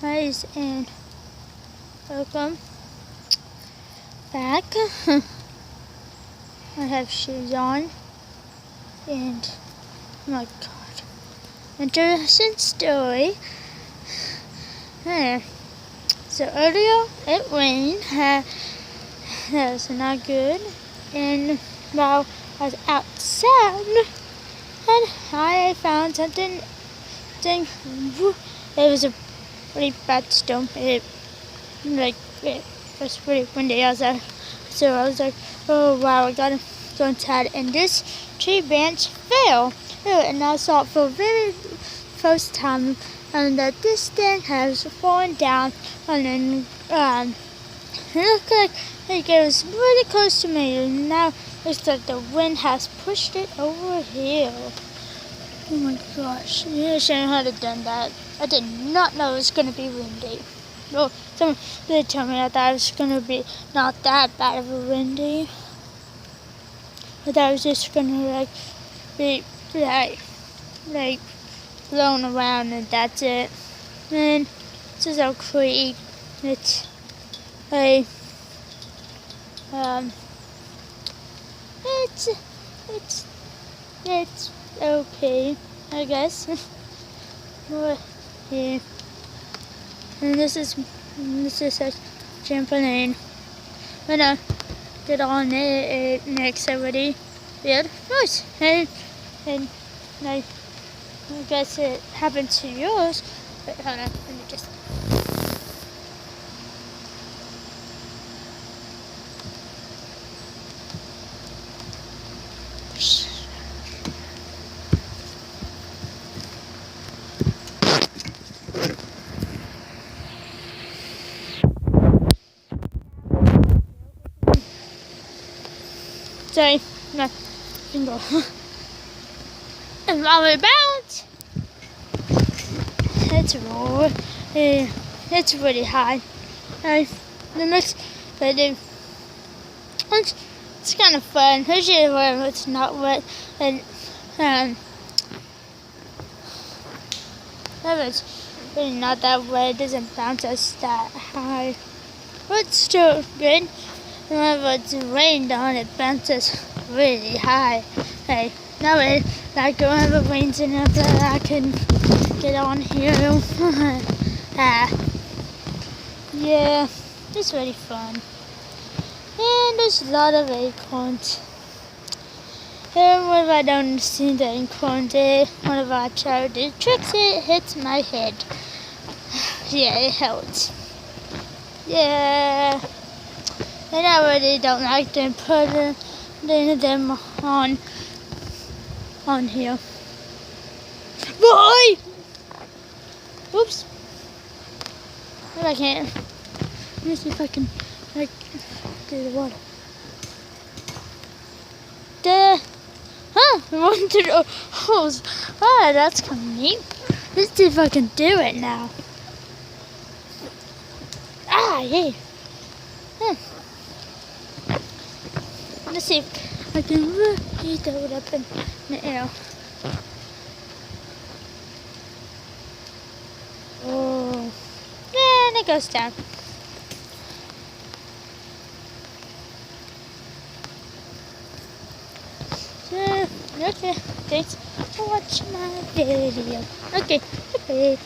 guys, and welcome back. I have shoes on, and oh my god, interesting story. So earlier it rained. That was not good, and while I was outside, and I found something. It was a pretty bad storm. It was pretty windy outside, so I was like, "Oh wow, I gotta go inside." And this tree branch fell, and I saw it for the very first time, and that this thing has fallen down, and then it looked like it was really close to me, and now it's like the wind has pushed it over here. Oh my gosh, I shouldn't have done that. I did not know it was going to be windy. Well, someone did tell me I thought it was going to be not that bad of a windy. I thought it was just going to be blown around and that's it. And this is so creepy. It's it's okay, I guess. But yeah, and this is a trampoline. When I get on it makes everybody weird noise, and I guess it happened to yours. But hold on, let me just. Sorry, my finger. And rubber bounce. It's really high. The next, but it's kind of fun. Usually when it's not wet, and if it's really not that wet, it doesn't bounce us that high. But it's still good. Whenever it's rained on, it bounces really high. Hey, that way, like whenever it rains enough that I can get on here. Yeah, it's really fun. And there's a lot of acorns. And whenever I don't see the acorns, whenever I try to do tricks, it hits my head. Yeah, it helps. Yeah. And I really don't like to put them on here. Boy! Oops. But I can't. Let me see if I can do the water. One through the hose. Ah, that's kind of neat. Let's see if I can do it now. Ah, yeah. Let's see if I can really throw it up in the air. Oh, and it goes down. So, okay, thanks for watching my video. Okay, bye.